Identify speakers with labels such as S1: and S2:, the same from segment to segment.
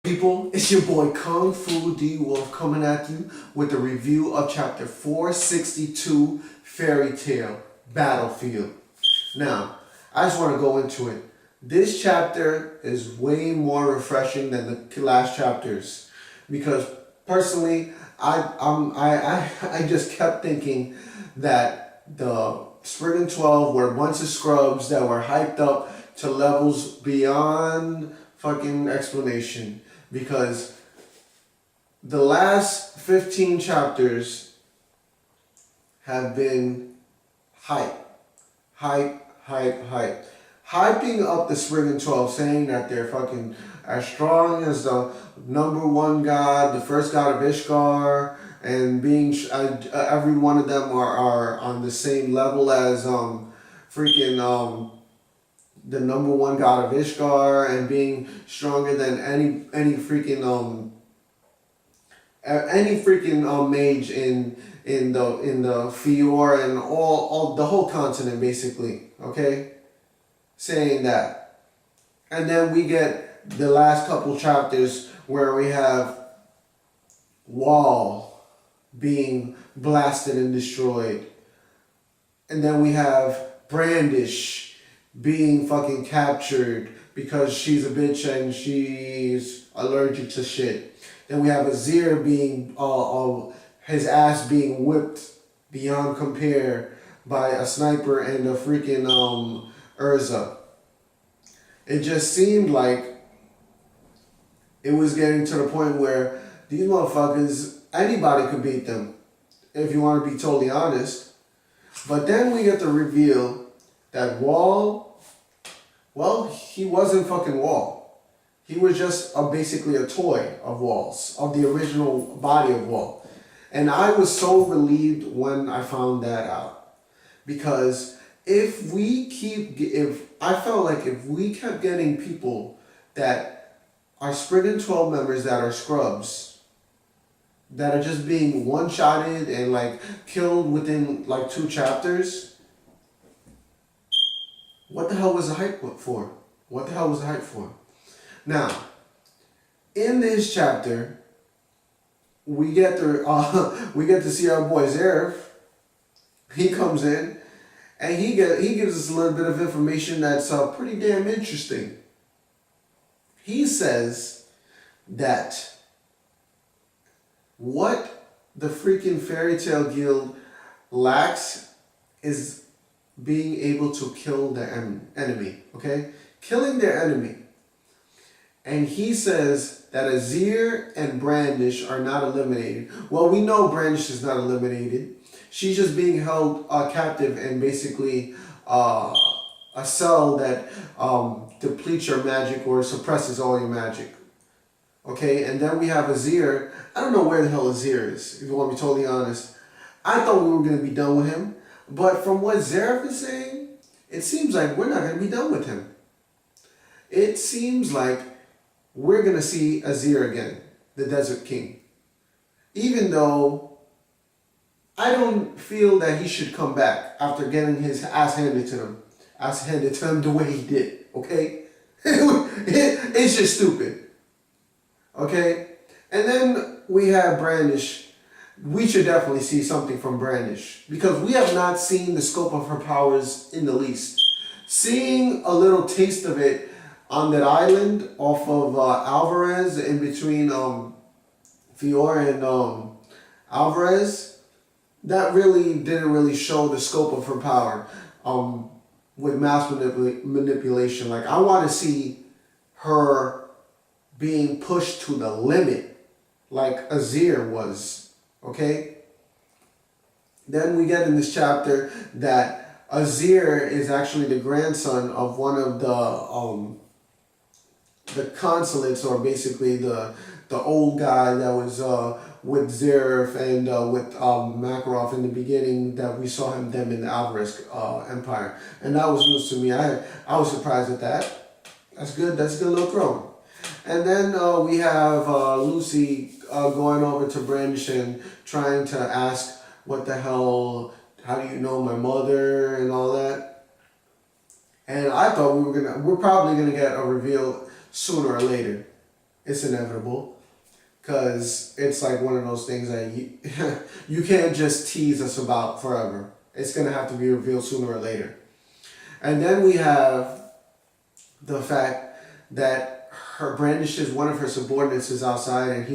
S1: People, it's your boy Kung Fu d.wulf coming at you with a review of chapter 462, Fairy Tale, Battlefield. Now, I just want to go into it. This chapter is way more refreshing than the last chapters because personally, I just kept thinking that the Spriggan 12 were a bunch of scrubs that were hyped up to levels beyond fucking explanation, because the last 15 chapters have been hype, hyping up the Spriggan 12, saying that they're fucking as strong as the number one god, the first god of Ishgar, and being every one of them are on the same level as the number one god of Ishgar, and being stronger than any freaking mage in the Fior and all the whole continent basically. Okay, saying that, and then we get the last couple chapters where we have Wall being blasted and destroyed, and then we have Brandish being fucking captured because she's a bitch and she's allergic to shit. Then we have Azir being his ass being whipped beyond compare by a sniper and a freaking Urza. It just seemed like it was getting to the point where these motherfuckers, anybody could beat them, if you want to be totally honest. But then we get the reveal that Wall, well, he wasn't fucking Wall. He was just basically a toy of Wall's, of the original body of Wall. And I was so relieved when I found that out. Because if I felt like if we kept getting people that are Spriggan 12 members that are scrubs, that are just being one-shotted and like killed within like 2 chapters, what the hell was the hype for? What the hell was the hype for? Now, in this chapter, we get to see our boy ZEREF. He comes in and he gives us a little bit of information that's pretty damn interesting. He says that what the freaking Fairy Tale Guild lacks is being able to kill their enemy, okay? Killing their enemy. And he says that Azir and Brandish are not eliminated. Well, we know Brandish is not eliminated. She's just being held captive and basically a cell that depletes your magic or suppresses all your magic. Okay, and then we have Azir. I don't know where the hell Azir is, if you want to be totally honest. I thought we were going to be done with him. But from what ZEREF is saying, it seems like we're not going to be done with him. It seems like we're going to see Azir again, the Desert King. Even though I don't feel that he should come back after getting his ass handed to him the way he did, okay? It's just stupid, okay? And then we have Brandish. We should definitely see something from Brandish because we have not seen the scope of her powers in the least. Seeing a little taste of it on that island off of Alvarez, in between Fior and Alvarez, that really didn't really show the scope of her power with mass manipulation. Like, I want to see her being pushed to the limit like Azir was. Okay? Then we get in this chapter that Azir is actually the grandson of one of the consulates, or basically the old guy that was with ZEREF and with Makarov in the beginning, that we saw them in the Alvarez Empire. And that was news to me. I was surprised at that. That's good. That's a good little throw. And then we have Lucy going over to Brandish and trying to ask, what the hell, how do you know my mother and all that. And I thought we're probably gonna get a reveal sooner or later It's inevitable. Because it's like one of those things that you can't just tease us about forever. It's going to have to be revealed sooner or later. And then we have the fact that her brandishes one of her subordinates is outside, and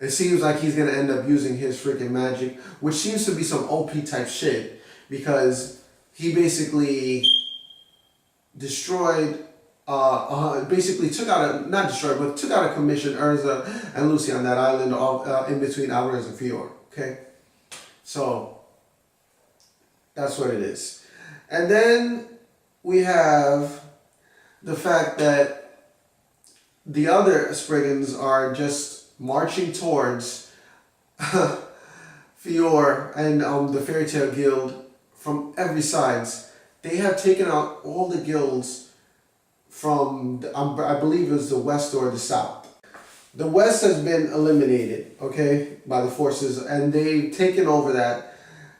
S1: it seems like he's going to end up using his freaking magic, which seems to be some OP type shit, because he basically destroyed, basically took out not destroyed, but took out a commission Urza and Lucy on that island in between Alvarez and Fior. Okay? So, that's what it is. And then we have the fact that the other Spriggans are just marching towards Fior and the Fairy Tale Guild from every sides. They have taken out all the guilds from, I believe it was the west or the south. The west has been eliminated, okay, by the forces, and they've taken over that,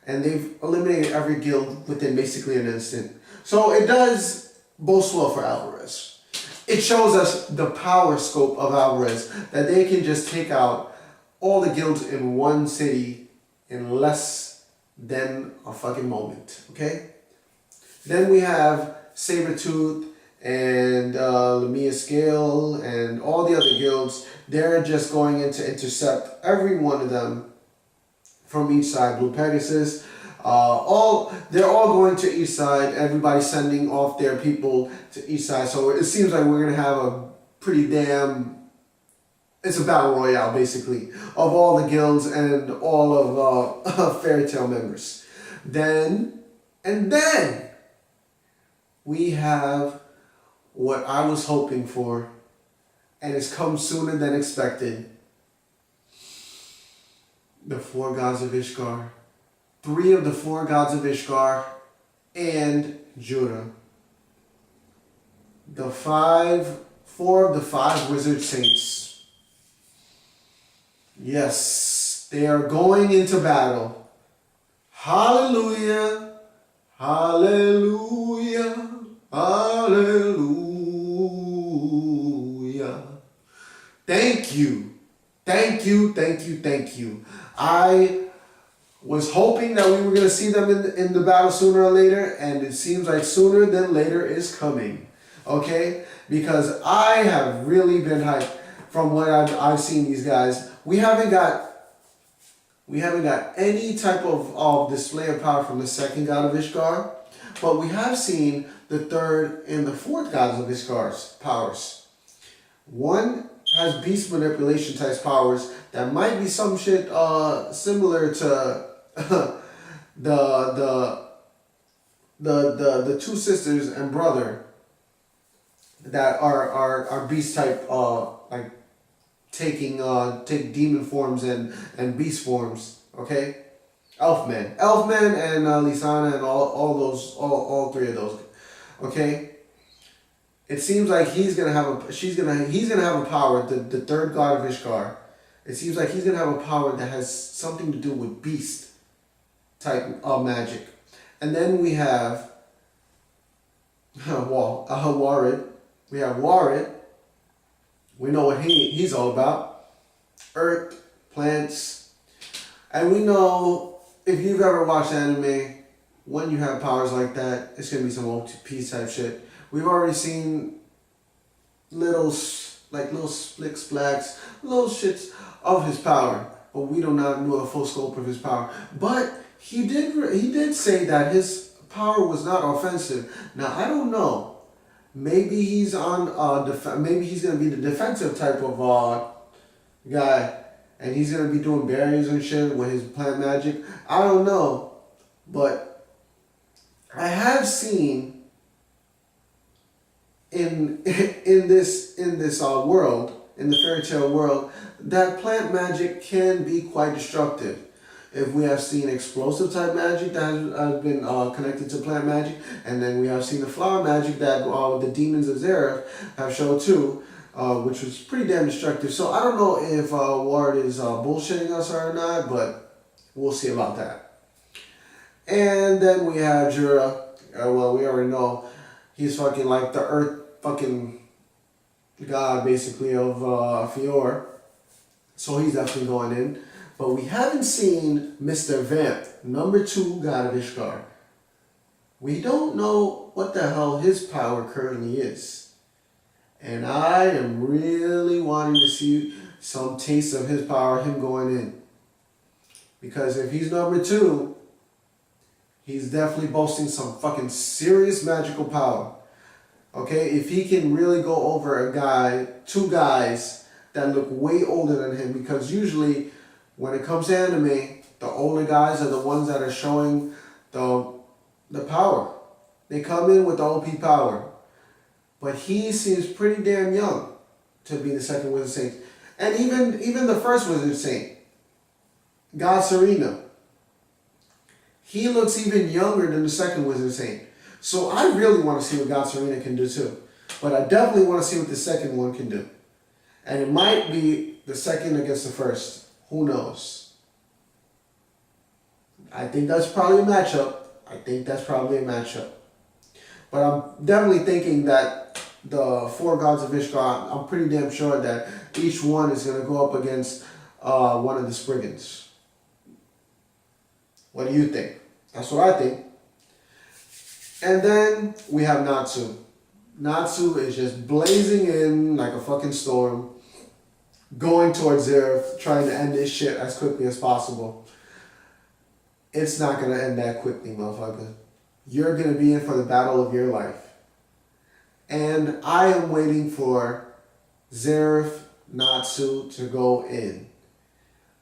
S1: and they've eliminated every guild within basically an instant. So it does boast well for Alvarez. It shows us the power scope of Alvarez, that they can just take out all the guilds in one city in less than a fucking moment, okay? Then we have Sabretooth and Lamia Scale and all the other guilds. They're just going in to intercept every one of them from each side. Blue Pegasus, they're all going to each side. Everybody's sending off their people to each side. So it seems like we're gonna have a pretty damn, it's a battle royale basically of all the guilds and all of Fairy Tale members. Then we have what I was hoping for, and it's come sooner than expected. The 4 gods of Ishgar. 3 of the 4 gods of Ishgar and Judah. 4 of the 5 wizard saints. Yes, they are going into battle. Hallelujah. Hallelujah. Hallelujah. Thank you. Thank you, thank you, thank you. I was hoping that we were going to see them in the battle sooner or later, and it seems like sooner than later is coming. Okay? Because I have really been hyped from what I've seen these guys. We haven't got any type of display of power from the 2nd god of Ishgar, but we have seen the 3rd and the 4th gods of Ishgar's powers. One has beast manipulation type powers that might be some shit similar to the 2 sisters and brother that are beast type, like take demon forms and beast forms. Okay, Elfman and Lisana and all 3 of those. Okay. It seems like he's gonna have a power. The 3rd god of Ishgar. It seems like he's gonna have a power that has something to do with beast type of magic. And then we have Warid. We have Warid. We know what he's all about. Earth, plants, and we know if you've ever watched anime, when you have powers like that, it's gonna be some OTP type shit. We've already seen little splick splacks, little shits of his power, but we do not know the full scope of his power. But he did say that his power was not offensive. Now I don't know. Maybe he's on maybe he's gonna be the defensive type of guy, and he's gonna be doing barriers and shit with his plant magic. I don't know, but I have seen in this world, in the fairy tale world, that plant magic can be quite destructive. If we have seen explosive type magic that has been connected to plant magic, and then we have seen the flower magic that the demons of ZEREF have shown too, which was pretty damn destructive. So I don't know if Ward is bullshitting us or not, but we'll see about that. And then we have Jura. Well, we already know he's fucking like the earth fucking god basically of Fior. So he's definitely going in. But we haven't seen Mr. Vamp, number 2 god of Ishgar. We don't know what the hell his power currently is. And I am really wanting to see some taste of his power, him going in. Because if he's number 2, he's definitely boasting some fucking serious magical power. Okay, if he can really go over a guy, 2 guys that look way older than him, because usually when it comes to anime, the older guys are the ones that are showing the power. They come in with the OP power. But he seems pretty damn young to be the second Wizard Saint. And even the first Wizard Saint, God Serena, he looks even younger than the second Wizard Saint. So I really want to see what God Serena can do too. But I definitely want to see what the second one can do. And it might be the second against the first. Who knows? I think that's probably a matchup. But I'm definitely thinking that the 4 gods of Ishgar, I'm pretty damn sure that each one is going to go up against one of the Spriggans. What do you think? That's what I think. And then we have Natsu. Natsu is just blazing in like a fucking storm, going towards ZEREF, trying to end this shit as quickly as possible. It's not going to end that quickly, motherfucker. You're going to be in for the battle of your life. And I am waiting for ZEREF, Natsu to go in.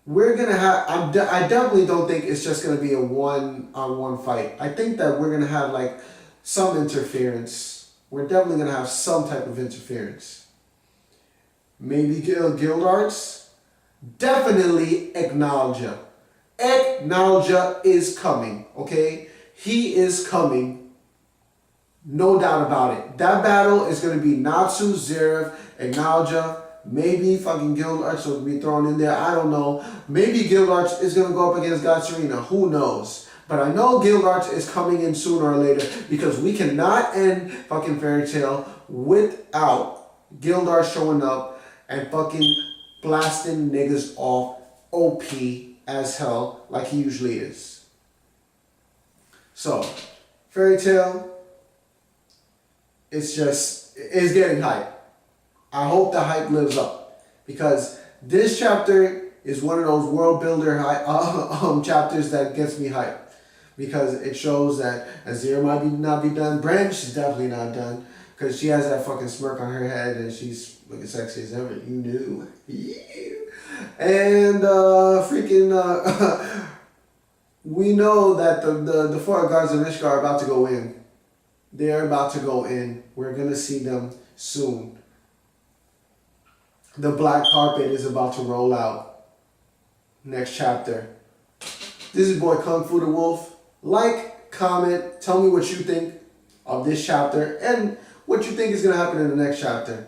S1: We're going to have, I definitely don't think it's just going to be a one-on-one fight. I think that we're going to have like some interference. We're definitely going to have some type of interference. Maybe guild arts. Definitely Acknowledger. Acknowledger is coming, okay? He is coming. No doubt about it. That battle is going to be Natsu, ZEREF, Acknowledger. Maybe fucking Guild Arts will be thrown in there. I don't know. Maybe Guild Arts is going to go up against God Serena. Who knows? But I know Guild Arts is coming in sooner or later because we cannot end fucking Fairy Tail without Guild Arts showing up and fucking blasting niggas off OP as hell like he usually is. So, Fairy Tail, it's getting hype. I hope the hype lives up because this chapter is one of those world builder chapters that gets me hyped because it shows that Azir might not be done. Branch is definitely not done because she has that fucking smirk on her head and she's looking sexy as ever. You knew. And we know that the 4 gods of Ishgar are about to go in. They're about to go in. We're going to see them soon. The black carpet is about to roll out. Next chapter. This is boy Kung Fu the Wolf. Like, comment, tell me what you think of this chapter and what you think is going to happen in the next chapter.